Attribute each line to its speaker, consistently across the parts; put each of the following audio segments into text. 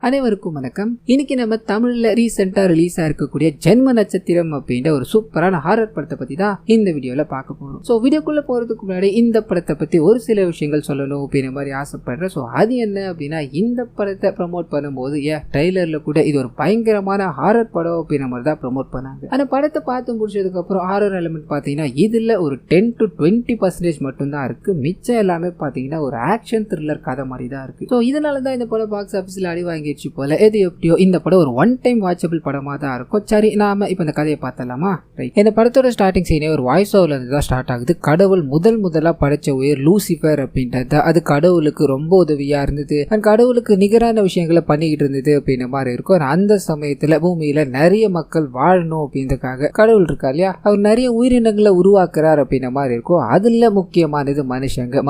Speaker 1: அனைவருக்கும் வணக்கம். இன்னைக்கு நம்ம தமிழ்ல ரீசெண்டா ரிலீஸ் ஆயிருக்கக்கூடிய ஜென்ம நட்சத்திரம் அப்படின்ற ஒரு சூப்பரான ஹாரர் படத்தை பத்தி தான் இந்த வீடியோல பார்க்க போறோம். சோ வீடியோக்குள்ள போறதுக்கு முன்னாடி இந்த படத்தை பத்தி ஒரு சில விஷயங்கள் சொல்லணும் அப்படின்ற மாதிரி ஆசைப்படுறேன். சோ அது என்ன அப்படின்னா, இந்த படத்தை ப்ரமோட் பண்ணும்போது ட்ரெய்லர்ல கூட இது ஒரு பயங்கரமான ஹாரர் படம் அப்படின்ற மாதிரி தான் ப்ரமோட் பண்ணாங்க. அந்த படத்தை பார்த்து முடிச்சதுக்கு அப்புறம் ஹாரர் எலிமெண்ட் பாத்தீங்கன்னா இதுல ஒரு 10 to 20% மட்டும் தான் இருக்கு. மிச்சம் எல்லாமே பாத்தீங்கன்னா ஒரு ஆக்ஷன் த்ரில்லர் கதை மாதிரி தான் இருக்கு. சோ இதனாலதான் இந்த படம் பாக்ஸ் ஆபீஸ்ல அடி வாங்கி போல. எது எப்படியோ இந்த படம் ஒரு ஒன் டைம் வாட்சபிள் படமா தான் இருக்கும். சரி, நாம இப்ப இந்த கதையை பார்த்தலாமா? ரைட். இந்த படத்தோட ஸ்டார்டிங் சீனே ஒரு வாய்ஸ் ஓவர்ல இருந்து தான் ஸ்டார்ட் ஆகுது. கடவுள் முதலா படைச்ச உயிர் லூசிஃபர் அப்படின்றது அது கடவுளுக்கு ரொம்ப உதவியா இருந்தது. கடவுளுக்கு நிகரான விஷயங்களை பண்ணிக்கிட்டு இருந்தது அப்படின்ற மாதிரி இருக்கும். அந்த சமயத்துல பூமியில நிறைய மக்கள் வாழணும் அப்படின்றதுக்காக கடவுள் இருக்கா இல்லையா, அவர் நிறைய உயிரினங்களை உருவாக்குறார் அப்படின்ற மாதிரி இருக்கும். அதுல முக்கியமானது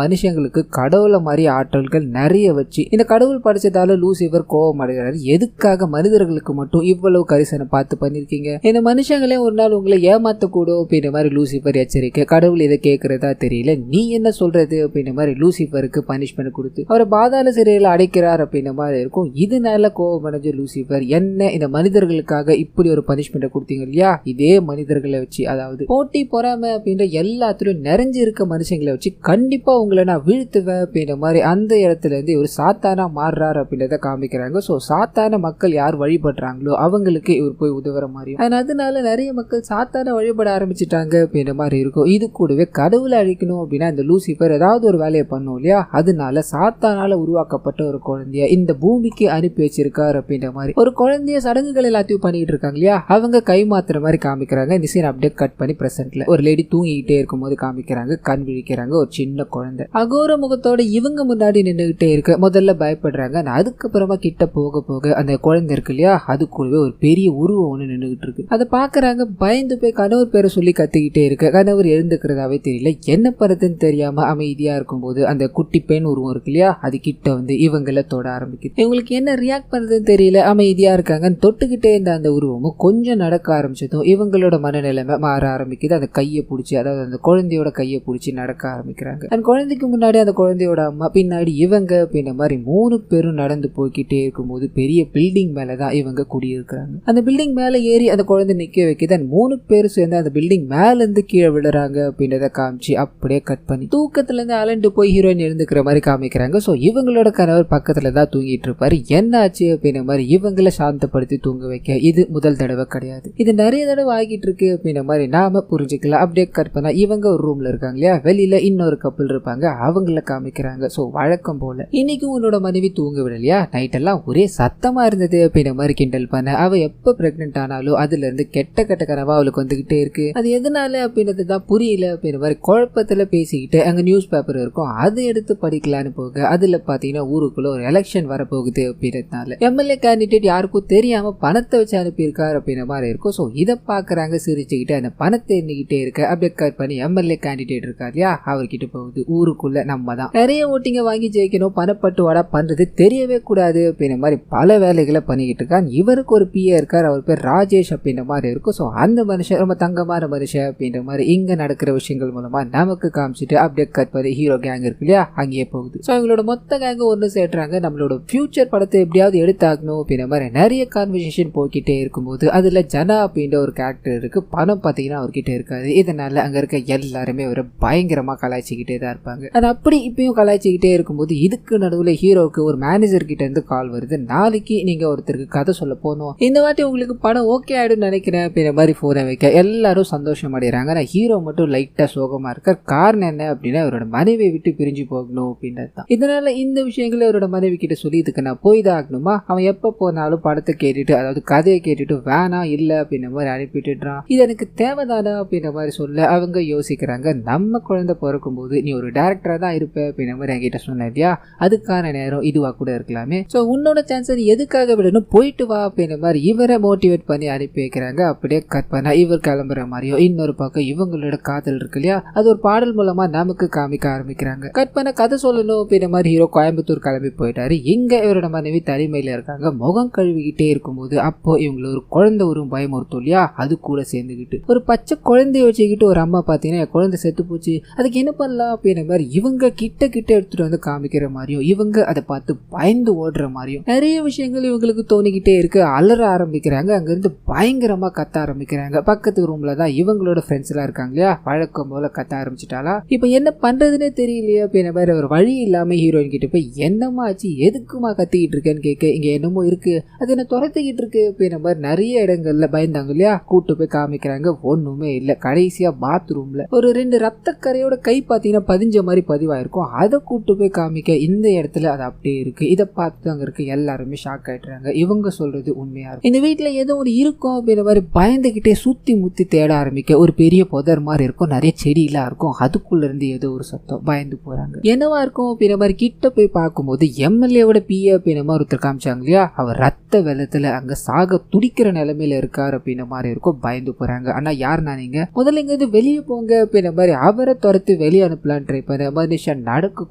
Speaker 1: மனுஷங்களுக்கு கடவுளை மாதிரி ஆற்றல்கள் நிறைய வச்சு இந்த கடவுள் படைச்சதால லூசிஃபர் கோவம் அடைகிறாரு. எதுக்காக மனிதர்களுக்கு மட்டும் இவ்வளவு கரிசனை பார்த்து பண்ணிருக்கீங்க? இந்த மனுஷங்களே ஒரு நாள் உங்களை ஏமாத்தக்கூடும் அப்படின்ற மாதிரி லூசிஃபர் எச்சரிக்கை. கடவுள் இதை கேட்கறதா தெரியல, நீ என்ன சொல்றது அப்படின்ற மாதிரி லூசிஃபருக்கு பனிஷ்மெண்ட் கொடுத்து அவரை பாதாள சிறையில் அடைக்கிறார் அப்படின்ற மாதிரி இருக்கும். இதனால கோவம் அடைஞ்ச லூசிஃபர், என்ன இந்த மனிதர்களுக்காக இப்படி ஒரு பனிஷ்மெண்ட் கொடுத்தீங்க இல்லையா, இதே மனிதர்களை வச்சு, அதாவது போட்டி பொறாமை அப்படின்ற எல்லாத்திலும் நிறைஞ்சு இருக்க மனுஷங்களை வச்சு கண்டிப்பா உங்களை நான் வீழ்த்துவேன் அப்படின்ற மாதிரி அந்த இடத்துல இருந்து ஒரு சாத்தானா மாறுறாரு அப்படின்றத காமிக்கிறாங்க. சோ சாத்தான மக்கள் யார் வழிபடுறாங்களோ அவங்களுக்கு இவர் போய் உதவுற மாதிரி, அதனால நிறைய மக்கள் சாத்தான வழிபட ஆரம்பிச்சுட்டாங்க அப்படின்ற மாதிரி இருக்கும். இது கூடவே கடவுளை அழிக்கணும் அப்படின்னா இந்த லூசிஃபர் ஏதாவது ஒரு வேலையை பண்ணும் இல்லையா, அதனால சாத்தானால உருவாக்கப்பட்ட ஒரு குழந்தைய இந்த பூமிக்கு அனுப்பி வச்சிருக்காரு அப்படின்ற மாதிரி ஒரு குழந்தைய சடங்குகள் எல்லாத்தையும் பண்ணிட்டு இருக்காங்க இல்லையா, அவங்க கை மாத்துற மாதிரி காமிக்கிறாங்க. இந்த சீன் அப்படியே கட் பண்ணி பிரசன்ட்ல ஒரு லேடி தூங்கிக்கிட்டே இருக்கும் போது காமிக்கிறாங்க. கண் விழிக்கிறாங்க. ஒரு சின்ன குழந்தை அகோர முகத்தோட இவங்க முன்னாடி நின்றுகிட்டே இருக்கு. முதல்ல பயப்படுறாங்க. அதுக்கப்புறமா கிட்ட போக அந்த குழந்தை இருக்கு இல்லையா, அது கூடவே ஒரு பெரிய உருவம் ஒண்ணு நின்றுகிட்டு இருக்கு. அதை பாக்குறாங்க. பயந்து போய் கணவர் பேரை சொல்லி கத்திக்கிட்டே இருக்கு. கணவர் எழுந்துக்கிறதாவே தெரியல. என்ன பண்றதுன்னு தெரியாம அமைதியா இருக்கும்போது அந்த குட்டி பெண் உருவம் இருக்கு இல்லையா, அது கிட்ட வந்து இவங்களை தொட ஆரம்பிக்குது. இவங்களுக்கு என்ன ரியாக்ட் பண்றதுன்னு தெரியல. அமைதியா இருக்காங்க. தொட்டுக்கிட்டே இருந்த அந்த உருவமும் கொஞ்சம் நடக்க ஆரம்பிச்சதும் இவங்களோட மனநிலைமை மாற ஆரம்பிக்குது. அந்த கையை பிடிச்சி, அதாவது அந்த குழந்தையோட கையை பிடிச்சி நடக்க ஆரம்பிக்கிறாங்க. அந்த குழந்தைக்கு முன்னாடி அந்த குழந்தையோட அம்மா, பின்னாடி இவங்க அப்படின்ற மாதிரி 3 பேரும் நடந்து போய்கிட்டே இருக்கும்போது பெரிய பில்டிங் மேலதான் இவங்க குடியிருக்கிறாங்க. அந்த பில்டிங் மேல ஏறி அந்த குழந்தை நிக்க வைக்குது. 3 பேரும் சேர்ந்து அந்த பில்டிங் மேல இருந்து கீழே விழுறாங்க அப்படின்றத காமிச்சு அப்படியே கட் பண்ணி தூக்கத்துல இருந்து அலண்டு போய் ஹீரோயின் எழுந்துக்கிற மாதிரி காமிக்கிறாங்க. சோ இவங்களோட கணவர் பக்கத்துல தான் தூங்கிட்டு இருப்பாரு. என்ன ஆச்சு அப்படின்ற மாதிரி இவங்களை சாந்தப்படுத்தி தூங்க வைக்க இது முதல் தடவை கிடையாது, இது நிறைய தடவை ஆகிட்டு இருக்கு அப்படின்ற மாதிரி நாம புரிஞ்சுக்கலாம். அப்படியே கட் பண்ணா இவங்க ஒரு ரூம்ல இருக்காங்க இல்லையா, வெளியில இன்னொரு கப்பல் இருப்பாங்க, அவங்கள காமிக்கிறாங்க. சோ வழக்கம் போல இன்னைக்கு உன்னோட மனைவி தூங்க விடலையா, நைட் எல்லாம் ஒரே சத்தமா இருந்தது அப்படின்ற மாதிரி கிண்டல் பண்ண, அவ எப்ப பிரெக்னென்ட் ஆனாலும் அதுல இருந்து கெட்ட கனவா அவளுக்கு வந்துகிட்டே இருக்கு, அது எதனால அப்படின்றது தான் புரியல அப்படின்ற மாதிரி குழப்பத்துல பேசிக்கிட்டு அங்க நியூஸ் பேப்பர் இருக்கும், அதை எடுத்து படிக்கலான்னு போக அதுல பாத்தீங்கன்னா ஊருக்குள்ள ஒரு எலெக்ஷன் வரப்போகுது அப்படின்றதுனால எம்எல்ஏ கேண்டிடேட் யாருக்கும் தெரியாம பணத்தை வச்சு அனுப்பியிருக்காரு அப்படின்ற மாதிரி இருக்கும். சோ இதை பாக்குறாங்க. சிரிச்சுக்கிட்டு அந்த பணத்தை எண்ணிக்கிட்டே இருக்க அப்படியே கட் பண்ணி எம்எல்ஏ கேண்டிடேட் இருக்காரு இல்லையா, அவர்கிட்ட போகுது. ஊருக்குள்ள நம்ம தான் நிறைய ஓட்டிங்க வாங்கி ஜெயிக்கணும், பணப்பட்டுவாடா பண்றது தெரியவே கூடாது அப்படின்ற மாதிரி பல வேலைகளை பண்ணிக்கிட்டு இருக்கான். இவருக்கு ஒரு பிஏ இருக்கார், அவர் பேர் ராஜேஷ் அப்படின்ற மாதிரி இருக்கும். ஸோ அந்த மனுஷன் ரொம்ப தங்கமான மனுஷன் அப்படின்ற மாதிரி இங்க நடக்கிற விஷயங்கள் மூலமா நமக்கு காமிச்சிட்டு அப்படியே கட் பண்ணி ஹீரோ கேங் இருக்கு இல்லையா, அங்கேயே போகுது. ஸோ இவங்களோட மொத்த கேங்க ஒன்று சேர்றாங்க. நம்மளோட ஃபியூச்சர் படத்தை எப்படியாவது எடுத்தாகணும் அப்படின்ற மாதிரி நிறைய கான்வர்சேஷன் போய்கிட்டே இருக்கும்போது அதுல ஜனா அப்படின்ற ஒரு கேரக்டர் இருக்கு. பணம் பார்த்தீங்கன்னா அவர்கிட்ட இருக்காது. இதனால அங்க இருக்க எல்லாருமே ஒரு பயங்கரமா கலாய்ச்சிக்கிட்டே தான் இருப்பாங்க. அது அப்படி இப்பயும் கலாய்ச்சிக்கிட்டே இருக்கும்போது இதுக்கு நடுவில் ஹீரோவுக்கு ஒரு மேனேஜர் கிட்ட இருந்து கால் வருது. நாளைக்கு நீங்க ஒருத்தருக்கு கதை சொல்ல போனோம், இந்த வாட்டி உங்களுக்கு படம் ஓகே ஆயிடும் நினைக்கிறேன் அப்படின்ற மாதிரி போனை வைக்க எல்லாரும் சந்தோஷம் அடைகிறாங்க. நான் ஹீரோ மட்டும் லைட்டா சோகமா இருக்கார். காரணம் என்ன அப்படின்னா அவரோட மனைவியை விட்டு பிரிஞ்சு போகணும் அப்படின்றது தான். இதனால இந்த விஷயங்களை அவரோட மனைவி கிட்ட சொல்லி இதுக்கு நான் போய் தான் ஆகணுமா, அவன் எப்ப போனாலும் படத்தை கேட்டுட்டு, அதாவது கதையை கேட்டுட்டு வேணாம் இல்ல அப்படின்ற மாதிரி அனுப்பிட்டுறான், இது எனக்கு தேவைதானா அப்படின்ற மாதிரி சொல்ல அவங்க யோசிக்கிறாங்க. நம்ம குழந்தை பிறக்கும் போது நீ ஒரு டைரக்டரா தான் இருப்ப அப்படின்ற மாதிரி என்கிட்ட சொன்ன இல்லையா, அதுக்கான நேரம் இதுவா கூட இருக்கலாமே, சோ உன்னோட சான்ஸ் எதுக்காக விடணும், போயிட்டு வா அப்படின்ற மாதிரி இவரை மோட்டிவேட் பண்ணி அனுப்பி வைக்கிறாங்க. அப்படியே கட் பண்ணா இவர் கிளம்புற மாதிரியும் இன்னொரு பக்கம் இவங்களோட காதல் இருக்கு இல்லையா, அது ஒரு பாடல் மூலமா நமக்கு காமிக்க ஆரம்பிக்கிறாங்க. கட் பண்ண கதை சொல்லணும் அப்படின்ற மாதிரி ஹீரோ கோயம்புத்தூர் கிளம்பி போயிட்டாரு. இங்க இவரோட மனைவி தனிமையில இருக்காங்க. முகம் கழுவிக்கிட்டே இருக்கும்போது அப்போ இவங்களை ஒரு குழந்தை ஒரு பயமுறுத்தும் இல்லையா, அது கூட சேர்ந்துக்கிட்டு ஒரு பச்சை குழந்தைய வச்சுக்கிட்டு ஒரு அம்மா பாத்தீங்கன்னா குழந்தை செத்து போச்சு, அதுக்கு என்ன பண்ணலாம் அப்படின்ற மாதிரி இவங்க கிட்ட எடுத்துட்டு வந்து காமிக்கிற மாதிரியும் இவங்க அதை பார்த்து பயந்து ஓடுற மாதிரியும் நிறைய விஷயங்கள் இவங்களுக்கு தோணிக்கிட்டே இருக்கு. அலற ஆரம்பிக்கிறாங்க. அங்கிருந்து பயங்கரமா கத்த ஆரம்பிக்கிறாங்க. பக்கத்து ரூம்ல தான் இவங்களோட ஃப்ரெண்ட்ஸ் எல்லாம் இருக்காங்க இல்லையா, வழக்கம் போல கத்த ஆரம்பிச்சுட்டாலா. இப்ப என்ன பண்றதுன்னே தெரியலையே அப்படின்ற மாதிரி ஒரு வழி இல்லாம ஹீரோயின் கிட்ட போய் என்னமா ஆச்சு, எதுக்குமா கத்திக்கிட்டு இருக்கேன்னு கேட்க, இங்க என்னமோ இருக்கு, அது என்ன துரத்திக்கிட்டு இருக்கு அப்படின்ற மாதிரி நிறைய இடங்கள்ல பயந்தாங்க இல்லையா. கூட்டு போய் காமிக்கிறாங்க, ஒண்ணுமே இல்ல. கடைசியா பாத்ரூம்ல ஒரு 2 ரத்த கரையோட கை பாத்தீங்கன்னா பதிஞ்ச மாதிரி பதிவாயிருக்கும். அதை கூட்டு போய் காமிக்க இந்த இடத்துல அது அப்படியே இருக்கு. இதை பார்த்து அங்க இருக்க எல்லாருமே ஷாக் ஆயிடுறாங்க. இவங்க சொல்றது உண்மையா இருக்கும், இந்த வீட்டுல ஏதோ ஒரு இருக்கும் அப்படின்ற மாதிரி பயந்துகிட்டே சுத்தி முத்தி தேட ஆரம்பிக்க ஒரு பெரிய புதர் மாதிரி இருக்கும், நிறைய செடியெல்லாம் இருக்கும். அதுக்குள்ள இருந்து ஏதோ ஒரு சத்தம், பயந்து போறாங்க. என்னவா இருக்கும் அப்படின்ற மாதிரி கிட்ட போய் பார்க்கும்போது எம்எல்ஏவோட பிஏ அப்படின்ற மாதிரி ஒருத்தர் காமிச்சாங்க இல்லையா, அவர் ரத்த வெள்ளத்துல அங்க சாக துடிக்கிற நிலைமையில இருக்காரு அப்படின்ற மாதிரி இருக்கும். பயந்து போறாங்க. ஆனா யாருன்னா நீங்க முதல்ல இங்க வெளியே போங்க அப்படின்ற மாதிரி அவரை துரத்து வெளியே அனுப்பலான்னு ட்ரை பண்ண மனுஷன் நடக்க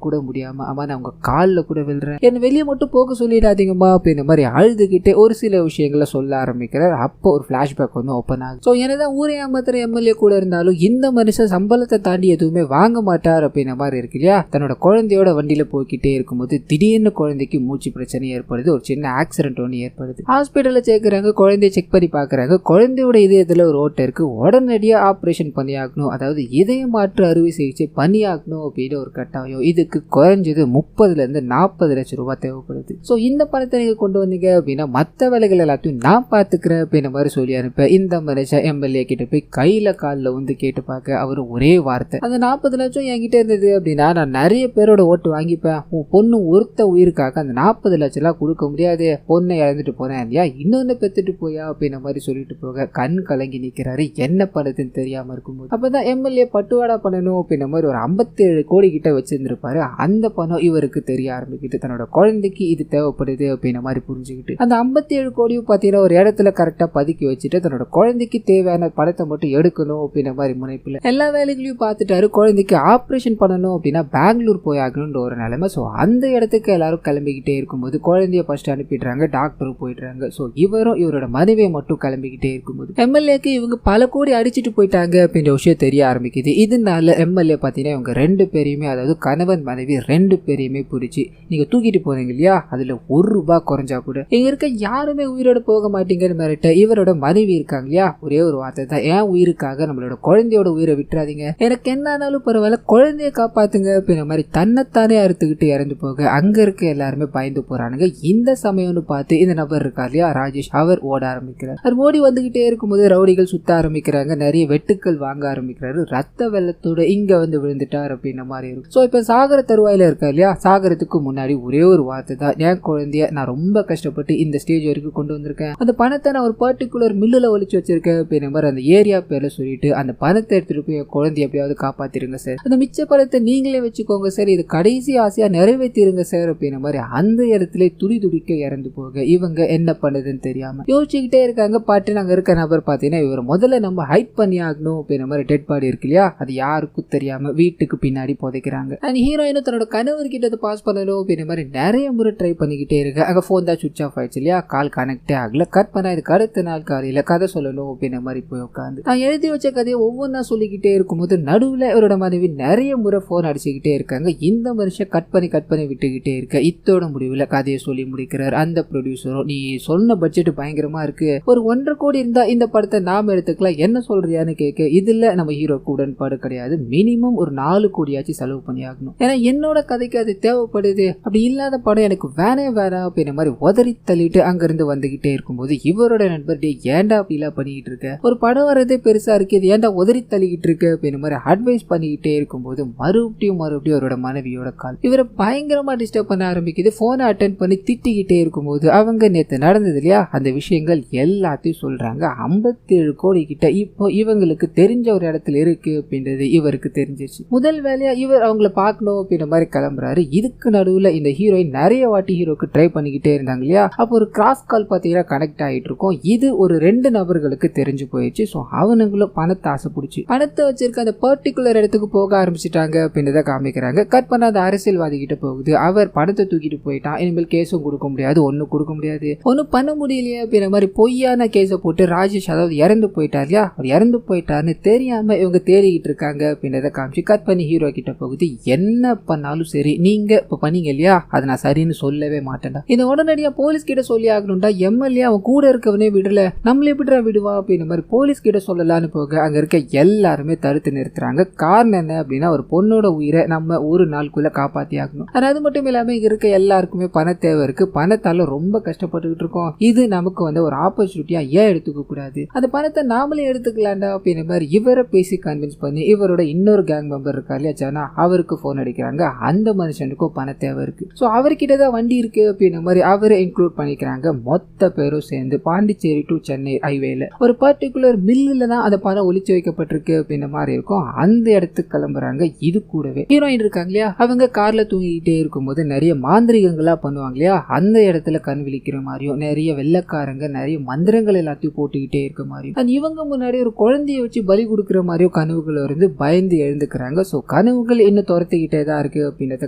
Speaker 1: கூட முடியாம அம்மா நான் உங்க காலில் கூட விழுறேன், என்ன வெளியே மட்டும் போக சொல்லிடாதீங்கம்மா அப்படின்ற மாதிரி அழுதுகிட்டே ஒரு சில விஷயங்களை சொல்ல ஆரம்பிக்கிறார். அப்போ ஒரு பிளாஷ்பேக் வந்து ஓப்பன் ஆகுது. ஸோ என்னதான் ஊரே ஏமாத்துற எம்எல்ஏ கூட இருந்தாலும் இந்த மனுஷன் சம்பளத்தை தாண்டி எதுவுமே வாங்க மாட்டார் அப்படின்ற மாதிரி இருக்கு இல்லையா. தன்னோட குழந்தையோட வண்டியில போய்கிட்டே இருக்கும்போது திடீர்னு குழந்தைக்கு மூச்சு பிரச்சனை ஏற்படுது. ஒரு சின்ன ஆக்சிடென்ட் ஒன்று ஏற்படுது. ஹாஸ்பிட்டல்ல சேர்க்கிறாங்க. குழந்தைய செக் பண்ணி பாக்குறாங்க. குழந்தையோட இதயத்துல ஒரு ஓட்டை இருக்கு. உடனடியா ஆபரேஷன் பண்ணியாகணும், அதாவது இதய மாற்று அறுவை சிகிச்சை பண்ணியாகணும் அப்படின்னு ஒரு கட்டாயம். இதுக்கு குறைஞ்சது 30 ல இருந்து 40 லட்சம் ரூபாய் தேவைப்படுது. ஸோ இந்த பணத்தை நீங்க கொண்டு வந்தீங்க அப்படின்னா மற்ற வேலைகள் எல்லாத்தையும் நான் பாத்துக்கிறேன் அப்படின்ற மாதிரி சொல்லி அனுப்ப இந்த மனுஷன் எம்எல்ஏ கிட்ட போய் கையில காலில் வந்து கேட்டு பார்க்க அவர் ஒரே வார்த்தை, அந்த 40 லட்சம் என்கிட்ட இருந்தது அப்படின்னா நான் நிறைய பேரோட ஓட்டு வாங்கிப்பேன், உன் பொண்ணு ஒருத்த உயிருக்காக அந்த 40 லட்சம் எல்லாம் கொடுக்க முடியாது, பொண்ணை இழந்துட்டு போறேன் இல்லையா, இன்னொன்னு பெத்துட்டு போயா அப்படின்ற மாதிரி சொல்லிட்டு போக கண் கலங்கி நிக்கிறாரு. என்ன பண்ணுதுன்னு தெரியாம இருக்கும்போது அப்பதான் எம்எல்ஏ பட்டுவாடா பண்ணணும் அப்படின்ற மாதிரி ஒரு 57 கோடி கிட்ட வச்சிருந்திருப்பாரு. அந்த பணம் இவருக்கு தெரிய ஆரம்பிக்குது. தன்னோட குழந்தைக்கு இது தேவைப்படுது அப்படின்ற மாதிரி புரிஞ்சுக்கிட்டு அந்த 57 கோடியும் பாத்தீங்கன்னா ஒரு இடத்துல கரெக்டா பதுக்கி வச்சுட்டு தன்னோட குழந்தைக்கு தேவையான பணத்தை மட்டும் எடுக்கணும் அப்படின்ற மாதிரி முனைப்புல எல்லா வேலைகளையும் பார்த்துட்டாரு. குழந்தைக்கு ஆப்ரேஷன் பண்ணணும் அப்படின்னா பெங்களூர் போய் ஆகணும்ன்ற ஒரு நிலைமை. ஸோ அந்த இடத்துக்கு எல்லாரும் கிளம்பிக்கிட்டே இருக்கும்போது குழந்தைய ஃபர்ஸ்ட் அனுப்பிடுறாங்க, டாக்டரும் போயிடுறாங்க. ஸோ இவரும் இவரோட மனைவியை மட்டும் கிளம்பிக்கிட்டே இருக்கும்போது எம்எல்ஏக்கு இவங்க பல கோடி அடிச்சுட்டு போயிட்டாங்க அப்படின்ற விஷயம் தெரிய ஆரம்பிக்குது. இதனால எம்எல்ஏ பார்த்தீங்கன்னா இவங்க 2 பேரையுமே, அதாவது கணவன் மனைவி 2 பேரையுமே பிடிச்சி நீங்க தூக்கிட்டு போறீங்க இல்லையா, அதுல ₹1 குறைஞ்சா கூட இங்க இருக்க யாருமே உயிரோட போக மாட்டீங்கன்னு மிரட்ட இவரோட மனைவி இருக்காங்க இல்லையா, ஒரே ஒரு வார்த்தை தான், ஏன் உயிருக்காக நம்மளோட குழந்தையோட உயிரை விட்டுறாதீங்க, எனக்கு என்ன ஆனாலும் பரவாயில்ல, குழந்தைய காப்பாத்துங்க அப்படின்ற மாதிரி தன்னைத்தானே அறுத்துக்கிட்டு இறந்து போக அங்க இருக்க எல்லாருமே பயந்து போறானுங்க. இந்த சமயம்னு பார்த்து இந்த நபர் இருக்கா இல்லையா ராஜேஷ், அவர் ஓட ஆரம்பிக்கிறார். அவர் ஓடி வந்துகிட்டே இருக்கும்போது ரவுடிகள் சுத்த ஆரம்பிக்கிறாங்க, நிறைய வெட்டுக்கள் வாங்க ஆரம்பிக்கிறாரு. ரத்த வெள்ளத்தோட இங்க வந்து விழுந்துட்டார் அப்படின்ற மாதிரி இருக்கும். ஸோ இப்ப சாகர தருவாயில இருக்கா இல்லையா, சாகரத்துக்கு முன்னாடி ஒரே ஒரு வார்த்தை தான், என் குழந்தைய நான் ரொம்ப கஷ்டப்பட்டு இந்த ஸ்டேஜ் வரைக்கும் கொண்டு வந்திருக்கேன், அந்த பணத்தை நான் ஒரு பர்டிகுலர் மில்லுல ஒழிச்சு வச்சிருக்கேன் அப்படின்ற மாதிரி அந்த ஏரியா பேர்ல சொல்லிட்டு அந்த பணத்தை எடுத்துட்டு போய் என் குழந்தைய எப்படியாவது காப்பாத்திருங்க சார், அந்த மிச்ச பணத்தை நீங்களே வச்சுக்கோங்க சார், இது கடைசி ஆசையா நிறைவேற்றிருங்க சார் அப்படின்ற மாதிரி அந்த இடத்துல துடி துடிக்க இறந்து போக இவங்க என்ன பண்ணுதுன்னு தெரியாம யோசிச்சுக்கிட்டே இருக்காங்க. பாட்டு நாங்க இருக்க நபர் பாத்தீங்கன்னா இவர் முதல்ல நம்ம ஹைட் பண்ணி ஆகணும் அப்படின்ற மாதிரி டெட் பாடி இருக்கு இல்லையா, அது யாருக்கும் தெரியாம வீட்டுக்கு பின்னாடி புதைக்கிறாங்க. அண்ட் ஹீரோயினும் தன்னோட கணவர்கிட்ட அதை பாஸ் பண்ணணும் அப்படின்ற மாதிரி நிறைய முறை ட்ரை பண்ணிக்கிட்டே இருக்கு. அங்க போன் தான் சுவிச் ஆஃப் ஆயிடுச்சு இல்லையா, கால் கனெக்டே ஆகல. கட் பண்ணா இதுக்கு அடுத்த நாள் காலையில கதை சொல்லணும் அப்படின்ற மாதிரி போய் உட்காந்து நான் எழுதி வச்ச கதையை ஒவ்வொன்றா சொல்லிக்கிட்டே இருக்கும்போது நடுவில் இவரோட மனைவி நிறைய முறை போன் அடிச்சுக்கிட்டே இருக்காங்க. இந்த மனுஷன் கட் பண்ணி விட்டுக்கிட்டே இருக்க இத்தோட முடிவில் கதையை சொல்லி முடிக்கிறார். அந்த ப்ரொடியூசரும் நீ சொன்ன பட்ஜெட் பயங்கரமா இருக்கு, ஒரு 1.5 கோடி இருந்தா இந்த படத்தை நாம எடுத்துக்கலாம், என்ன சொல்றியான்னு கேட்க இதுல நம்ம ஹீரோக்கு உடன்பாடு கிடையாது, மினிமம் ஒரு 4 கோடியாச்சும் செலவு பண்ணி ஆகணும், ஏன்னா என்னோட கதைக்கு அது தேவைப்படுது, அப்படி இல்லாத படம் எனக்கு வேணாம் அப்படின்ற மாதிரி உதறி தள்ளிட்டு அங்கிருந்து வந்துகிட்டே இருக்கும்போது இவரோட நண்பர் ஏன்டா அப்படிலாம் பண்ணிக்கிட்டு இருக்க, ஒரு படம் வரதே பெருசா இருக்கு, இது ஏன்டா உதறி தள்ளிக்கிட்டு இருக்கு அப்படின்ற மாதிரி அட்வைஸ் பண்ணிக்கிட்டே இருக்கும்போது மறுபடியும் அவரோட மனைவியோட கால் இவரை பயங்கரமா டிஸ்டர்ப் பண்ண ஆரம்பிக்குது. போனை அட்டென்ட் பண்ணி திட்டிக்கிட்டே இருக்கும்போது அவங்க நேற்று நடந்தது இல்லையா அந்த விஷயங்கள் எல்லாத்தையும் சொல்றாங்க. 57 கோடி கிட்ட இப்போ இவங்களுக்கு தெரிஞ்ச ஒரு இடத்துல இருக்கு அப்படின்றது இவருக்கு தெரிஞ்சிருச்சு. முதல் வேலையா இவர் அவங்கள பார்க்கணும் அப்படின்ற மாதிரி கிளம்புறாரு. இதுக்கு நடுவுல இந்த ஹீரோயின் நிறைய வாட்டி ஹீரோக்கு ட்ரை பண்ணிக்கிட்டே இருந்தாங்க இல்லையா, அப்போ ஒரு கிராஸ் கால் பார்த்தீங்கன்னா கனெக்ட் ஆகிட்டு இருக்கும். இது ஒரு 2 நபர்களுக்கு தெரிஞ்சு போயிடுச்சு. ஸோ அவனுங்களும் பணத்தை ஆசைப்பிடிச்சு பணத்தை வச்சிருக்க அந்த பர்டிகுலர் இடத்துக்கு போக ஆரம்பிச்சுட்டாங்க அப்படின்றத காமிக்கிறாங்க. கட் பண்ண அந்த அரசியல்வாதி கிட்ட போகுது, அவர் பணத்தை தூக்கிட்டு போயிட்டான், இனிமேல் கேஸும் கொடுக்க முடியாது, ஒன்னும் கொடுக்க முடியாது, ஒன்னும் பண்ண முடியலையே அப்படின்ற மாதிரி பொய்யான கேஸை போட்டு ராஜேஷ் அதாவது இறந்து போயிட்டார் இல்லையா, அவர் இறந்து போயிட்டாருன்னு தெரியாம இவங்க தேடிக்கிட்டு இருக்காங்க அப்படின்றத காமிச்சு கட் பண்ணி ஹீரோ கிட்ட போகுது. என்ன பண்ணாலும் சரி நீங்க இப்ப பண்ணீங்க இல்லையா அதை நான் சரின்னு சொல்லவே மாட்டேன்டா, இந்த உடனடியா போலீஸ் கிட்ட சொல்லி ஆகணும்டா, எம்எல்ஏ அவன் கூட இருக்கவனே விடல, நம்மள எப்படிடா விடுவா அப்படின்னு மாதிரி போலீஸ் கிட்ட சொல்லலான்னு போக அங்க இருக்க எல்லாருமே தடுத்து நிறுத்துறாங்க. காரணம் என்ன அப்படின்னா ஒரு பொண்ணோட உயிரை நம்ம ஒரு நாளுக்குள்ள காப்பாத்தி ஆகணும். அது மட்டும் இல்லாம இங்க இருக்க எல்லாருக்குமே பண தேவை இருக்கு, பணத்தால ரொம்ப கஷ்டப்பட்டுக்கிட்டு இருக்கோம், இது நமக்கு ஒரு ஆப்பர்ச்சுனிட்டியா ஏன் எடுத்துக்க கூடாது, அந்த பணத்தை நாமளே எடுத்துக்கலாம்டா அப்படின்னு மாதிரி இவரை பேசி கன்வின்ஸ் பண்ணி இவரோட இன்னொரு கேங் மெம்பர் இருக்கா இல்லையா ஜனா, அவருக்கு போன் அடிக்கிறாங்க. அந்த மனுஷனுக்கும் பண தேவை இருக்கு, ஸோ அவர்கிட்ட தான் வண்டி இருக்கு அப்படின்ற மாதிரி அவரை இன்க்ளூட் பண்ணிக்கிறாங்க. மொத்த பேரும் சேர்ந்து பாண்டிச்சேரி டு சென்னை ஹைவேல ஒரு பர்டிகுலர் மில்லுல தான் அந்த பணம் ஒளிச்சு வைக்கப்பட்டிருக்கு அப்படின்ற மாதிரி இருக்கும். அந்த இடத்துக்கு கிளம்புறாங்க. இது கூடவே ஹீரோயின் இருக்காங்க இல்லையா, அவங்க கார்ல தூங்கிக்கிட்டே இருக்கும்போது நிறைய மாந்திரிகங்களா பண்ணுவாங்க இல்லையா, அந்த இடத்துல கண் விழிக்கிற மாதிரியும் நிறைய வெள்ளக்காரங்க நிறைய மந்திரங்கள் எல்லாத்தையும் போட்டுக்கிட்டே இருக்க மாதிரியும் இவங்க முன்னாடி ஒரு குழந்தைய வச்சு பலி கொடுக்குற மாதிரியும் கனவுகள் இருந்து பயந்து எழுந்துக்கிறாங்க. ஸோ கனவுகள் இன்னும் துரத்திக்கிட்டே தான் இருக்கு அப்படின்றத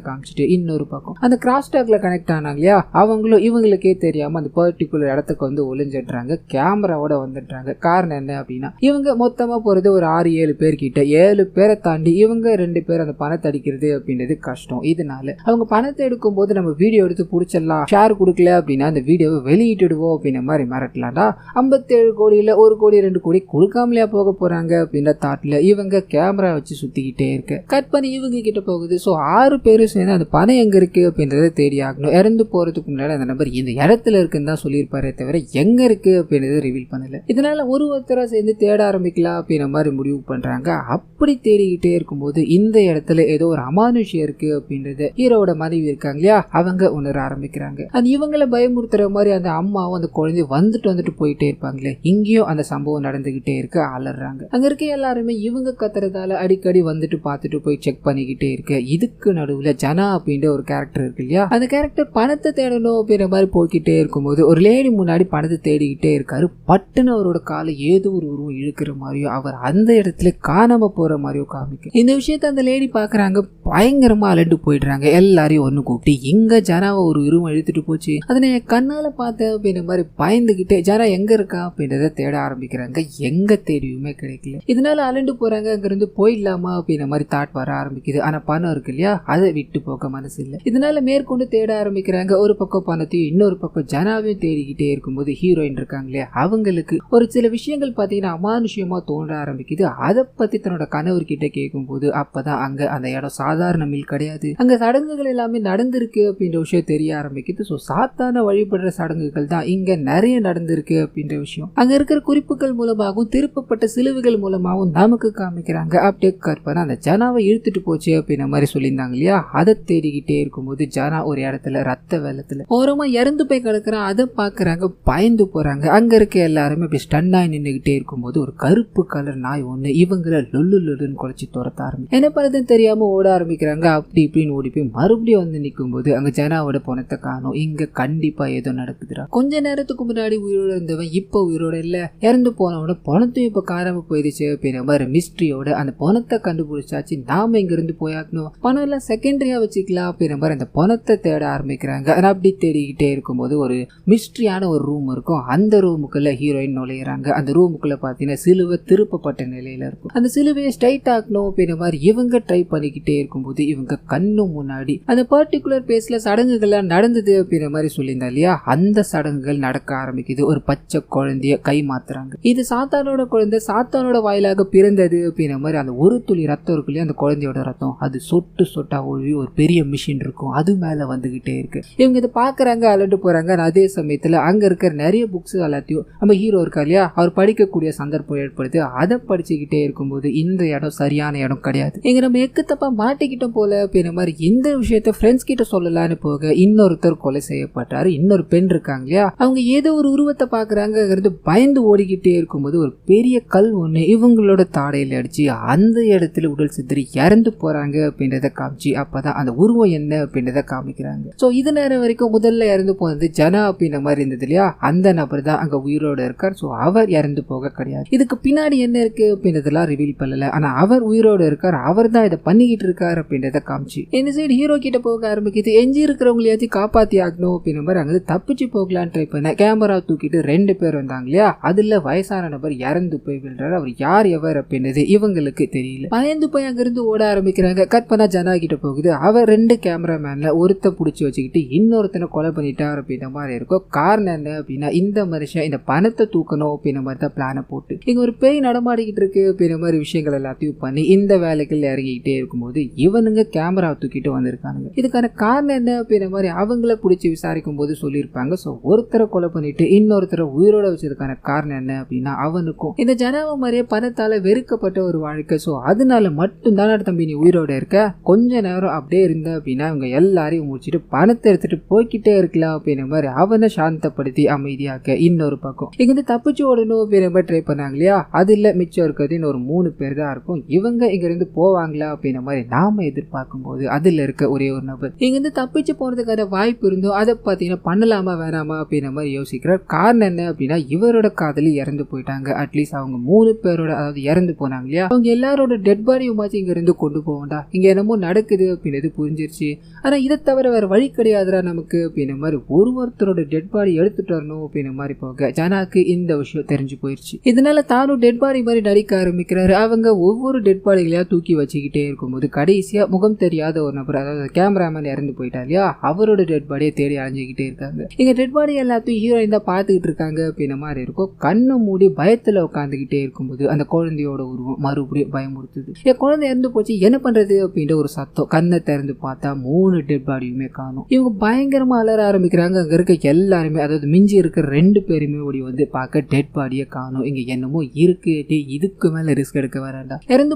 Speaker 1: காமிச்சிட்டு இன்னொரு பக்கம் அந்த கிராஸ் டாக்ல கனெக்ட் ஆனாங்க இல்லையா, அவங்களும் இவங்களுக்கே தெரியாம அந்த பர்டிகுலர் இடத்துக்கு ஒளிஞ்சிடுறாங்க, கேமராவோட வந்துடுறாங்க. காரணம் என்ன அப்படின்னா இவங்க மொத்தமா போறது ஒரு 6-7 பேர் கிட்ட, 7 பேரை தாண்டி இவங்க 2 பேர் அந்த பணத்தை அடிக்கிறது அப்படின்றது கஷ்டம். இதனால அவங்க பணத்தை எடுக்கும் போது நம்ம வீடியோ எடுத்து பிடிச்சிடலாம், ஷேர் கொடுக்கல அப்படின்னா அந்த வீடியோவை வெளியிட்டுடுவோம் அப்படின்ற மாதிரி மிரட்டலாம்டா. 57 கோடியில் 1 கோடி 2 கோடி கொடுக்காமலையா போக போறாங்க அப்படின்ற தாட்ல இவங்க கேமரா வச்சு சுத்திக்கிட்டே இருக்கு. கட் பண்ணி இவங்க கிட்ட போகுது. ஸோ 6 பேரும் சேர்ந்து அந்த பணம் எங்க இருக்கு அப்படின்றத தேடி ஆகணும். இறந்து போறதுக்கு முன்னாடி அந்த நபர் இந்த இடத்துல இருக்குன்னு தான் சொல்லியிருப்பாரே தவிர எங்க இருக்கு அப்படின்றத ரிவீல் பண்ணல. இதனால ஒருத்தரா சேர்ந்து தேட ஆரம்பிக்கலாம் அப்படின்ற மாதிரி முடிவு பண்றாங்க. அப்படி தேடிக்கிட்டே இருக்கும்போது இந்த இடத்துல ஏதோ ஒரு அமானுஷம் இருக்கு அப்படின்றது ஹீரோட மனைவி இருக்காங்க இல்லையா, அவங்க உணர ஆரம்பிக்கிறாங்க. அது இவங்களை பயமுறுத்துற மாதிரி அந்த அம்மாவும் அந்த குழந்தை வந்துட்டு போயிட்டே இருப்பாங்களே, இங்கேயும் அந்த சம்பவம் நடந்துகிட்டே இருக்கு. அலறாங்க. அங்க இருக்க எல்லாருமே இவங்க கத்துறதால அடிக்கடி வந்துட்டு பார்த்துட்டு போய் செக் பண்ணிக்கிட்டே இருக்கு. இதுக்கு நடுவுல ஜனா அப்படின்ற ஒரு கேரக்டர் இருக்கு இல்லையா, அந்த கேரக்டர் பணத்தை தேடணும் அப்படின்ற மாதிரி போய்கிட்டே இருக்கும்போது ஒரு லேடி முன்னாடி பணத்தை தேடிக்கிட்டே இருக்காரு. பட்டுன்னு அவரோட காலை ஏதோ ஒரு உருவம் இழுக்கிற மாதிரியோ அவர் அந்த இடத்துல காணாம போற மாதிரியோ காமிக்கும். இந்த விஷயத்த அந்த லேடி பாக்குறாங்க, பயங்கரமா அலண்டு போயிடுறாங்க. எல்லாரையும் ஒண்ணு கூப்பிட்டு இங்க ஜனாவை ஒரு உருவம் இழுத்துட்டு போச்சு, அதனை கண்ணால பார்த்த அப்படின்ற மாதிரி பயந்துகிட்டே ஜனா எங்க இருக்கா அப்படின்றத தேட ஆரம்பிக்கிறாங்க. எங்க தேடியுமே கிடைக்கல. இதனால அலண்டு போறாங்க. அங்கிருந்து போயிடலாமா அப்படின்ற மாதிரி தாட் வர ஆரம்பிக்குது. ஆனா பணம் இருக்கு இல்லையா, அதை விட்டு போக மனசு இல்லை. இதனால மேற்கொண்டு தேட ஆரம்பிக்கிறாங்க. ஒரு பக்கம் பணத்தையும் இன்னொரு பக்கம் ஜனாவையும் தேடிக்கிட்டே இருக்கும்போது ஹீரோயின் இருக்காங்க இல்லையா, அவங்களுக்கு ஒரு சில விஷயங்கள் பாத்தீங்கன்னா அமானுஷியமா தோன்ற ஆரம்பிக்குது. அதை பத்தி தன்னோட கணவர்கிட்ட கேட்கும் போது அப்பதான் அங்க அந்த இடம் சாதாரண மில் கிடையாது, அங்க சடங்குகள் எல்லாமே நடந்திருக்கு அப்படின்ற விஷயம் தெரிய ஆரம்பிக்குது. ஸோ சாத்தான வழிபடுற சடங்குகள் தான் இங்க நிறைய நடந்திருக்கு அப்படின்ற விஷயம் அங்க இருக்கிற குறிப்புகள் மூலமாகவும் திருப்பப்பட்ட சிலுவைகள் மூலமாகவும் நமக்கு காமிக்கிறாங்க. அப்படியே கற்பனை அந்த ஜனாவை இழுத்துட்டு போச்சு அப்படின்ற மாதிரி சொல்லியிருந்தாங்க இல்லையா, அதை தேடிக்கிட்டே இருக்கும்போது ஜனா ஒரு இடத்துல ரத்த வெள்ளத்துல ஓரமா இறந்து போய் கிடக்குறான். அதை பாக்குறாங்க, பயந்து போறாங்க. அங்க இருக்க எல்லாருமே அப்படி ஸ்டன்னாய் நின்றுகிட்டே இருக்கும்போது ஒரு கருப்பு கலர் நாய் ஒண்ணு இவங்களை லொல்லுன்னு குலைச்சி துரத்த ஆரம்பிச்சு என்ன பண்ணுறதுன்னு தெரியாம ஓட ஆரம்பிக்கிறாங்க. அப்படி இப்படின்னு ஓடி போய் மறுபடியும் நிற்கும் போது அங்க ஜனாவோட பணத்தை காணும். இங்க கண்டிப்பா ஏதோ நடக்குதுடா. கொஞ்ச நேரத்துக்கு முன்னாடி உயிரோட இருந்தவன் இப்ப உயிரோட இல்ல, இறந்து போனவனோட பணத்தையும் இப்ப காணாம போயிடுச்சு அப்படின்ற மாதிரி மிஸ்ட்ரியோட அந்த பணத்தை கண்டுபிடிச்சாச்சு, நாம இங்க இருந்து போயாக்கணும், பணம் எல்லாம் செகண்டரியா வச்சுக்கலாம் அப்படின்ற மாதிரி அந்த பணத்தை தேட ஆரம்பிக்கிறாங்க. அப்படி தேடிக்கிட்டே இருக்கும்போது ஒரு மிஸ்ட்ரியான ஒரு ரூம் இருக்கும். அந்த ரூமுக்குள்ள ஹீரோயின் நுழையிறாங்க. அந்த ரூமுக்குள்ள பாத்தீங்கன்னா சிலுவை திருப்பப்பட்ட நிலையில இருக்கும். அந்த சிலுவையை ஸ்ட்ரைட் ஆக்கணும் அப்படின்ற மாதிரி இவங்க ட்ரை பண்ணிக்கிட்டே இருக்கும்போது இவங்க கண்ணு முன்னாடி அந்த பர்டிகுலர் பேஸ்ல சடங்குகள்லாம் நடந்தது அப்படின்ற மாதிரி சொல்லியிருந்தா இல்லையா, அந்த சடங்குகள் நடக்க ஆரம்பிக்குது. ஒரு பச்சை குழந்தைய கை மாத்துறாங்க. இது சாத்தானோட குழந்தை, சாத்தானோட வாயிலாக பிறந்தது அப்படின்ற மாதிரி அந்த ஒரு துளி ரத்தம் இருக்கு இல்லையா, அந்த குழந்தையோட ரத்தம் அது சொட்டு சொட்டா ஒழுவி ஒரு பெரிய மிஷின் இருக்கும், அது மேல வந்துகிட்டே இருக்கு. இவங்க இதை பாக்குறாங்க, அலட்டு போறாங்க. அதே சமயத்துல அங்க இருக்கிற நிறைய புக்ஸ் எல்லாத்தையும் நம்ம ஹீரோ இருக்கா இல்லையா, அவர் படிக்கக்கூடிய சந்தர்ப்பம் ஏற்படுது. அதை படிச்சுக்கிட்டே இருக்கும்போது இந்த இடம் சரியான இடம் கிடையாது, இங்க நம்ம எக்கு தப்பா மாட்டிக்கிட்டோம் போல அப்படின்ற மாதிரி இந்த விஷயத்த ஃப்ரெண்ட்ஸ் கிட்ட சொல்லலான்னு போக இன்னொருத்தர் கொலை செய்யப்பட்டாரு. இன்னொரு பெண் இருக்காங்க இல்லையா, அவங்க ஏதோ ஒரு உருவத்தை பாக்குறாங்க, பயந்து ஓடிக்கிட்டே இருக்கும்போது ஒரு பெரிய கல் ஒண்ணு இவங்களோட தாடையில அடிச்சு அந்த இடத்துல உடல் சிதறி இறந்து போறாங்க அப்படின்றத காமிச்சு அப்பதான் அந்த உருவம் என்ன அப்படின்றத காமிக்கிறாங்க. சோ இது நேரம் வரைக்கும் முதல்ல இறந்து போனது ஜனா அப்படின்ற மாதிரி இருந்தது இல்லையா, அந்த நபர் தான் அங்க உயிரோட இருக்கார். சோ அவர் இறந்து போக கிடையாது. இதுக்கு பின்னாடி என்ன இருக்கு அப்படின்றதெல்லாம் ரிவீல் பண்ணல. ஆனா அவர் உயிரோட இருக்கார், அவர் தான் இதை பண்ணிக்கிட்டு இருக்காரு அப்படின்றத காமிச்சு இந்த சைடு ஹீரோ கிட்ட போக ஆரம்பிக்குது. எஞ்சி இருக்கிறவங்களையாச்சும் காப்பாத்தி ஆகணும் அப்படின்ற மாதிரி அங்க தப்பிச்சு போகலான்னு ட்ரை பண்ண கேமரா தூக்கிட்டு 2 பேர் வந்தாங்க இல்லையா, அதுல வயசான நபர் இறந்து போய் விழுறாரு. அவர் யார் எவர் அப்படின்றது இவங்களுக்கு தெரியல. பயந்து போய் அங்கிருந்து ஓட ஆரம்பிக்கிறாங்க. கட் பண்ணா ஜனா கிட்ட போகுது. அவர் 2 கேமராமேன்ல ஒருத்த புடிச்சு வச்சுக்கிட்டு இன்னொருத்தனை கொலை பண்ணிட்டார் அப்படின்ற மாதிரி இருக்கும். காரணம் என்ன அப்படின்னா இந்த மனுஷன் இந்த பணத்தை தூக்கணும் அப்படின்ற மாதிரி தான் பிளானை போட்டு இங்க ஒரு பேய் நடமாடிக்கிட்டு இருக்கு அப்படின்ற மாதிரி விஷயங்கள் எல்லாத்தையும் பண்ணி இந்த வேலைகள் இறங்கிக்கிட்டே இருக்கும்போது இவனுங்க கேமரா தூக்கிட்டு வந்திருக்காங்க. இதுக்கான காரணம் என்ன அப்படின்ற மாதிரி அவங்கள பிடிச்சி விசாரிக்கும் போது சொல்லியிருப்பாங்க. ஸோ ஒருத்தரை கொலை பண்ணிட்டு இன்னொருத்தரை உயிரோட வச்சதுக்கான காரணம் என்ன அப்படின்னா அவனுக்கும் இந்த ஜனாவை மாதிரியே பணத்தால வெறுக்கப்பட்ட ஒரு வாழ்க்கை. ஸோ அதனால மட்டும்தான் தம்பி நீ உயிரோட இருக்க, கொஞ்ச நேரம் அப்படியே இருந்த அப்படின்னா இவங்க எல்லாரையும் முடிச்சுட்டு பணத்தை எடுத்துட்டு போய்கிட்டே இருக்கலாம் அப்படின்ற மாதிரி அவனை சாந்தப்படுத்தி அமைதியாக்க இன்னொரு பக்கம் இங்கிருந்து தப்பிச்சு ஓடணும் அப்படின்ற மாதிரி ட்ரை பண்ணாங்க இல்லையா, அதுல மிச்சம் இருக்கிறது இன்னொரு 3 பேர் தான் இருக்கும். இவங்க இங்க இருந்து போவாங்களா அப்படின்ற மாதிரி நாம எதிர்பார்க்கும் போது அதுல இருக்க ஒரே ஒரு நபர் இங்கிருந்து தப்பிச்சு போறதுக்கான வாய்ப்பு இருந்தோம். அதை பார்த்தீங்கன்னா பண்ணலாமா வேணாமா அப்படின்ற மாதிரி யோசிக்கிறார். காரணம் என்ன அப்படின்னா இவரோட காதலி இறந்து போயிட்டாங்க. அட்லீஸ்ட் அவங்க 3 பேரோட அதாவது இறந்து போனாங்க இல்லையா, அவங்க எல்லாரோட டெட் பாடியுமாச்சும் இங்க இருந்து கொண்டு போவோம்டா, இங்க என்னமோ நடக்குது அப்படின்றது புரிஞ்சிருச்சு. ஆனா இதை தவிர வேற வழி கிடையாதுடா நமக்கு அப்படின்ற மாதிரி ஒருத்தரோட டெட் பாடி எடுத்துட்டு வரணும் அப்படின்ற மாதிரி போக ஜனாக்கு இந்த விஷயம் தெரிஞ்சு போயிருச்சு. இதனால தானும் டெட் பாடி மாதிரி நடிக்க ஆரம்பிக்கிறாரு. அவங்க ஒவ்வொரு டெட் பாடிகளையா தூக்கி வச்சுக்கிட்டே இருக்கும்போது கடைசியா முகம் தெரியாத ஒரு நபர் அதாவது கேமராமேன் இறந்து போயிட்டா இல்லையா, அவரோட டெட் பாடியை தேடி அலைஞ்சிக்கிட்டே இருக்காங்க. இங்க டெட் பாடி எல்லாத்தையும் ஹீரோயின் தான் பார்த்துக்கிட்டு இருக்காங்க அப்படின்ற மாதிரி இருக்கும். கண்ணை மூடி பயத்துல உட்காந்துக்கிட்டே இருக்கும்போது அந்த குழந்தையோட உருவம் மறுபடியும் பயமுறுத்துது. என் குழந்தை இறந்து போச்சு என்ன பண்றது அப்படின்ற ஒரு சத்தம். கண்ணை திறந்து பார்த்தா 3 டெட் பாடியுமே காணும். இவங்க பயங்கரமா அலற ஆரம்பிக்கிறாங்க. அங்க இருக்க எல்லாருமே அதாவது மிஞ்சி இருக்கிற 2 பேருமே ஓடி வந்து பார்க்க டெட் பாடியை காணும். இங்க என்னமோ இருக்கு, இதுக்கு மேல ரிஸ்க் எடுக்க வேண்டாம், இறந்து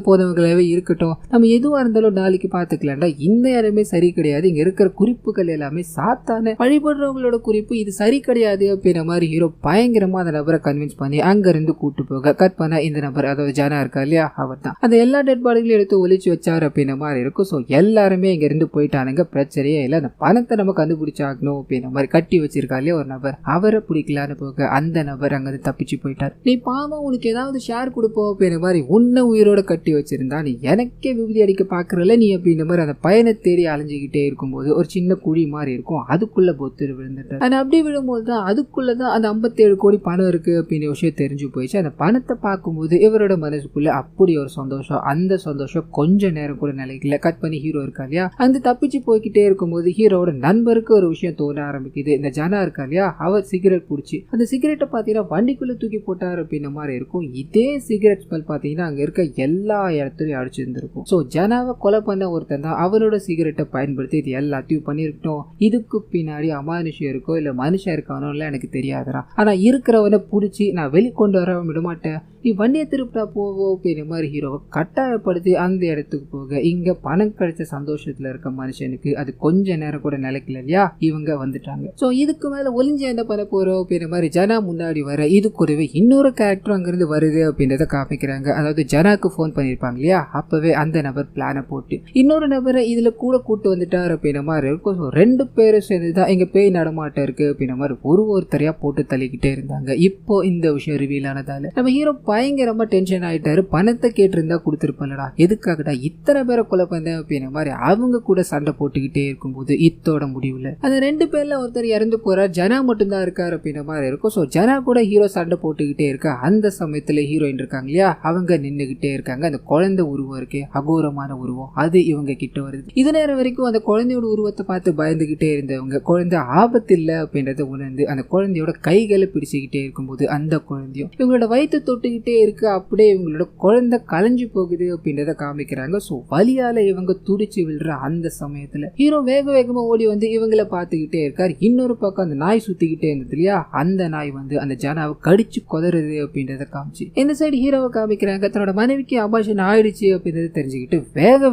Speaker 1: போனவங்களாவே இருக்கட்டும், நம்ம எதுவா இருந்தாலும் நாளைக்கு பாத்துக்கலாம்டா, இந்த இடமே சரி கிடையாது, இங்க இருக்கிற குறிப்புகள் எல்லாமே சாத்தான வழிபடுறவங்களோட குறிப்பு, இது சரி கிடையாது அப்படின்ற மாதிரி ஹீரோ பயங்கரமா அந்த நபரை கன்வின்ஸ் பண்ணி அங்க இருந்து கூட்டு போக கட் பண்ண இந்த நபர் அதாவது ஜனா இருக்கா இல்லையா, அவர் தான் அந்த எல்லா டெட் பாடிகளையும் எடுத்து ஒளிச்சு வச்சாரு அப்படின்ற மாதிரி இருக்கும். ஸோ எல்லாருமே இங்க இருந்து போயிட்டானுங்க, பிரச்சனையே இல்லை, அந்த பணத்தை நம்ம கண்டுபிடிச்சாகணும் அப்படின்ற மாதிரி கட்டி வச்சிருக்கா இல்லையா ஒரு நபர், அவரை பிடிக்கலான்னு போக அந்த நபர் அங்கிருந்து தப்பிச்சு போயிட்டார். நீ பாவம் உனக்கு ஏதாவது ஷேர் கொடுப்போம் அப்படின்ற மாதிரி உன்னை உயிரோட கட்டி வச்சிருந்தா நீ எனக்கே விபதி அடிக்க பாக்குறல நீ அப்படின்ற மாதிரி அந்த பையனை தேடி அலைஞ்சிக்கிட்டே இருக்கும்போது ஒரு சின்ன குழி மாதிரி இருக்கும், அதுக்குள்ள பொத்து விழுந்துட்டார். ஆனா அப்படி விழும்போது தான் அதுக்குள்ளதான் அந்த 57 கோடி பணம் இருக்கு அப்படின்ற விஷயம் தெரிஞ்சு போயிடுச்சு. அந்த பணத்தை பார்க்கும்போது இவரோட மனசுக்குள்ள அப்படி ஒரு சந்தோஷம், அந்த சந்தோஷம் கொஞ்ச நேரம் கூட நிலைக்கல. கட் பண்ணி ஹீரோ இருக்கா இல்லையா, அந்த தப்பிச்சு போய்கிட்டே இருக்கும்போது ஹீரோட நண்பருக்கு ஒரு விஷயம் தோண ஆரம்பிக்குது. இந்த ஜனா இருக்கா இல்லையா, அவர் சிகரெட் பிடிச்சி அந்த சிகரெட்டை பார்த்தீங்கன்னா வண்டிக்குள்ள தூக்கி போட்டார் அப்படின்ற மாதிரி இருக்கும். இதே சிகரெட் ஸ்மெல் பார்த்தீங்கன்னா அங்க இருக்க எல்லா இடத்துலயும் அடிச்சிருந்திருக்கும். ஸோ ஜனாவை கொலை பண்ண ஒருத்தன் தான் அவரோட சிகரெட்டை பயன்படுத்தி இது எல்லாத்தையும் பண்ணிருக்கட்டும். இதுக்கு பின்னாடி அமானுஷம் இருக்கோ இல்ல மனுஷன் இருக்கானோ இல்ல எனக்கு தெரியாதரா, ஆனா இருக்கிறவனை பிடிச்சி நான் வெளிக்கொண்டு வர விட மாட்டேன், நீ வண்டியை திருப்பிட்டா போவோம் அப்படின்ற மாதிரி ஹீரோவை கட்டாயப்படுத்தி அந்த இடத்துக்கு போக இங்க பணம் கிடைச்ச சந்தோஷத்துல இருக்க மனுஷனுக்கு அது கொஞ்ச நேரம் கூட நிலைக்கல இல்லையா, இவங்க வந்துட்டாங்க. ஸோ இதுக்கு மேல ஒளிஞ்சு என்ன பண்ண போறோம் அப்படின்ற மாதிரி ஜனா முன்னாடி வர இது கூடவே இன்னொரு கேரக்டர் அங்கிருந்து வருது அப்படின்றத காமிக்கிறாங்க. அதாவது ஜனாக்கு போன் பண்ணிருப்பாங்க இல்லையா, அப்பவே அந்த நபர் பிளான போட்டு இன்னொரு நபரை இதுல கூட கூட்டு வந்துட்டார் அப்படின்ற மாதிரி இருக்கும். 2 பேரும் சேர்ந்துதான் எங்க பேய் நடமாட்டம் இருக்கு அப்படின்ற மாதிரி ஒருத்தரையா போட்டு தள்ளிக்கிட்டே இருந்தாங்க. இப்போ இந்த விஷயம் ரிவீல் ஆனதால நம்ம ஹீரோ பயங்கரமா டென்ஷன் ஆயிட்டாரு. பணத்தை கேட்டிருந்தா கொடுத்துருப்பா, எதுக்காகடா இத்தனை பேரை கொலை பண்ண அப்படின்ற மாதிரி அவங்க கூட சண்டை போட்டுக்கிட்டே இருக்கும்போது இத்தோட முடிவுல அந்த 2 பேர்ல ஒருத்தர் இறந்து போறார், ஜனா மட்டும் தான் இருக்காரு அப்படின்ற மாதிரி இருக்கும். ஸோ ஜனா கூட ஹீரோ சண்டை போட்டுக்கிட்டே இருக்க அந்த சமயத்துல ஹீரோயின் இருக்காங்க இல்லையா, அவங்க நின்றுகிட்டே இருக்காங்க. அந்த குழந்தை உருவம் இருக்கே அகோரமான உருவம், அது இவங்க கிட்ட வருது. இது நேரம் வரைக்கும் அந்த குழந்தையோட உருவத்தை பார்த்து பயந்துகிட்டே இருந்தவங்க குழந்தை ஆபத்து இல்லை அப்படின்றத உணர்ந்து அந்த குழந்தையோட கைகளை பிடிச்சுக்கிட்டே இருக்கும்போது அந்த குழந்தையும் இவங்களோட வயிற்று தொட்டுக்கிட்டே இருக்கு. அப்படியே இவங்களோட குழந்தை கலைஞ்சு போகுது அப்படின்றத காமிக்கிறாங்க. ஸோ வலியால இவங்க துடிச்சு விழுற அந்த சமயத்துல ஹீரோ வேகமா ஓடி வந்து இவங்களை பார்த்துக்கிட்டே இருக்காரு. இன்னொரு பக்கம் அந்த நாய் சுத்திக்கிட்டே இருந்தது இல்லையா, அந்த நாய் வந்து அந்த ஜனாவை கடிச்சு கொதறது அப்படின்றத காமிச்சு இந்த சைடு ஹீரோவை காமிக்கிறாங்க. தன்னோட மனைவிக்கு அபாஷன் ஆயிடுச்சு அப்படின்றத தெரிஞ்சுக்கிட்டு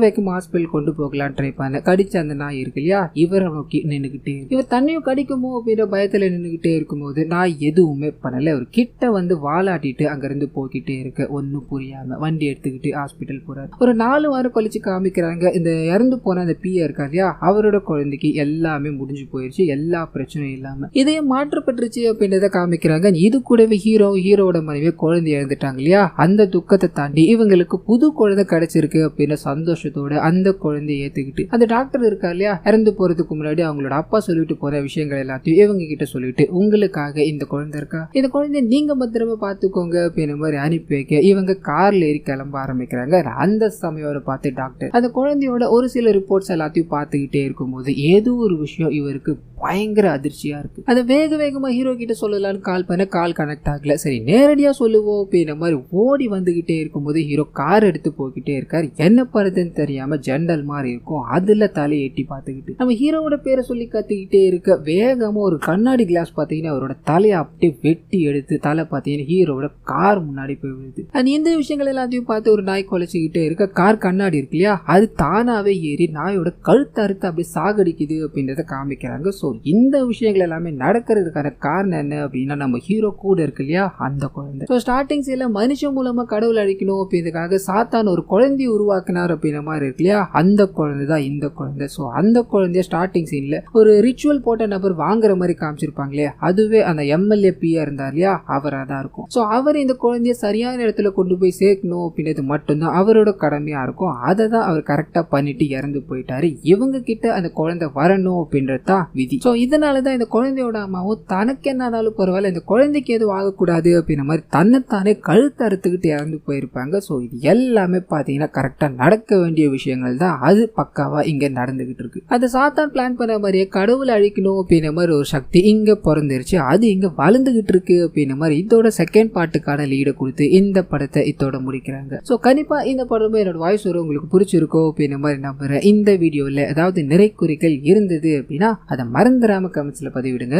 Speaker 1: வேகமா ஹாஸ்பிட்டல் கொண்டு போகலாம் ட்ரை பண்ண கடிச்ச அந்த நாய் இருக்கு இல்லையா, இவரை நோக்கி நின்றுகிட்டே இவர் தண்ணியும் கடிக்குமோ அப்படின்ற பயத்துல நின்றுகிட்டே இருக்கும்போது நாய் எதுவுமே பண்ணல. ஒரு கிட்ட வந்து வாலாட்டிட்டு அங்கிருந்து போய்கிட்டே இருக்க ஒன்னும் புரியாம வண்டி எடுத்துக்கிட்டு ஹாஸ்பிட்டல் போறாரு. ஒரு 4 வாரம் கழிச்சு காமிக்கிறாங்க. இந்த இறந்து போன அந்த பிஏ இருக்கா இல்லையா, அவரோட குழந்தைக்கு எல்லாமே முடிஞ்சு போயிருச்சு, எல்லா பிரச்சனையும் இல்லாம இதையும் மாற்றப்பட்டுருச்சு அப்படின்றத காமிக்கிறாங்க. இது கூடவே ஹீரோவோட மனைவி குழந்தை இறந்துட்டாங்க இல்லையா, அந்த துக்கத்தை தாண்டி இவங்களுக்கு புது குழந்தை கிடைச்சிருக்கு அப்படின்னு சந்தோஷத்தோட அந்த குழந்தைய ஏத்துக்கிட்டு அந்த டாக்டர் இருக்கா இல்லையா, இறந்து போறதுக்கு முன்னாடி அவங்களோட அப்பா சொல்லிட்டு போற விஷயங்கள் எல்லாத்தையும் இவங்க கிட்ட சொல்லிட்டு உங்களுக்காக இந்த குழந்தை இருக்கா, இந்த குழந்தைய நீங்க பத்திரமா பாத்துக்கோங்க அப்படின்னு மாதிரி அனுப்பி வைக்க இவங்க கார்ல ஏறி கிளம்ப ஆரம்பிக்கிறாங்க. அந்த சமயம் அவரை பார்த்து டாக்டர் அந்த குழந்தையோட ஒரு சில ரிப்போர்ட்ஸ் எல்லாத்தையும் பார்த்துக்கிட்டே இருக்கும்போது ஏதோ ஒரு விஷயம் இவருக்கு பயங்கர அதிர்ச்சியா இருக்கு. அதை வேகமா ஹீரோ கிட்ட சொல்லலான்னு கால் பண்ண கால் கனெக்ட் ஆகல. சரி நேரடியா சொல்லுவோம் அப்படின்ற மாதிரி ஓடி வந்துகிட்டே இருக்கும்போது ஹீரோ கார் எடுத்து போய்கிட்டே இருக்காரு. என்ன படுதுன்னு தெரியாம ஜன்னல் மாதிரி இருக்கும், அதுல தலையை எட்டி பார்த்துக்கிட்டு நம்ம ஹீரோவோட பேரை சொல்லி கத்திக்கிட்டே இருக்க வேகமா ஒரு கண்ணாடி கிளாஸ் பார்த்தீங்கன்னா அவரோட தலையை அப்படியே வெட்டி எடுத்து தலை பார்த்தீங்கன்னா ஹீரோவோட கார் முன்னாடி போய் விழுது. அது இந்த விஷயங்கள் எல்லாத்தையும் பார்த்து ஒரு நாய் குலைச்சிக்கிட்டே இருக்க கார் கண்ணாடி இருக்கு இல்லையா, அது தானாவே ஏறி நாயோட கழுத்து அறுத்து அப்படியே சாகடிக்குது அப்படின்றத காமிக்கிறாங்க. ஸோ இந்த விஷயங்கள் எல்லாமே நடக்கிறதுக்கான காரணம் என்ன அப்படின்னா நம்ம ஹீரோ கூட இருக்கு இல்லையா அந்த குழந்தை. ஸோ ஸ்டார்டிங் சீன்ல மனுஷன் மூலமா கடவுள் அழிக்கணும் அப்படின்றதுக்காக சாத்தான் ஒரு குழந்தைய உருவாக்குனார் அப்படின்ற மாதிரி இருக்கு இல்லையா, அந்த குழந்தை தான் இந்த குழந்தை. ஸோ அந்த குழந்தைய ஸ்டார்டிங் சீன்ல ஒரு ரிச்சுவல் போட்ட நபர் வாங்குற மாதிரி காமிச்சிருப்பாங்களே, அதுவே அந்த எம்எல்ஏ பியா இருந்தார் இல்லையா, அவராக தான் இருக்கும். ஸோ அவர் இந்த குழந்தைய சரியான இடத்துல கொண்டு போய் சேர்க்கணும் அப்படின்றது மட்டும்தான் அவரோட கடமையா இருக்கும். அதை தான் அவர் கரெக்டா பண்ணிட்டு இறந்து போயிட்டாரு. இவங்க கிட்ட அந்த குழந்தை வரணும் அப்படின்றது தான் விதி. ஸோ இதனாலதான் இந்த குழந்தையோட அம்மாவும் தனக்கு என்னாலும் பரவாயில்ல இந்த குழந்தைக்கு எதுவும் ஆகக்கூடாது அப்படின்ற மாதிரி தன்னைத்தானே கழுத்து அறுத்துக்கிட்டு இறந்து போயிருப்பாங்க. ஸோ இது எல்லாமே பார்த்தீங்கன்னா கரெக்டாக நடக்க வேண்டிய விஷயங்கள் தான், அது பக்காவா இங்க நடந்துகிட்டு இருக்கு. அதை சாத்தான் பிளான் பண்ண மாதிரியே கடவுளை அழிக்கணும் அப்படின்ற மாதிரி ஒரு சக்தி இங்க பிறந்துருச்சு, அது இங்க வளர்ந்துகிட்டு இருக்கு அப்படின்ற மாதிரி இதோட செகண்ட் பார்ட்டுக்கான லீடை கொடுத்து இந்த படத்தை இதோட முடிக்கிறாங்க. ஸோ கண்டிப்பா இந்த படமே என்னோட வாய்ஸ் வரும் உங்களுக்கு பிடிச்சிருக்கோ அப்படின்ற மாதிரி நம்புறேன். இந்த வீடியோவில் ஏதாவது நிறைக்குறிகள் இருந்தது அப்படின்னா அதை மறந்துடாம கமெண்ட்ஸ்ல பதிவிடுங்க.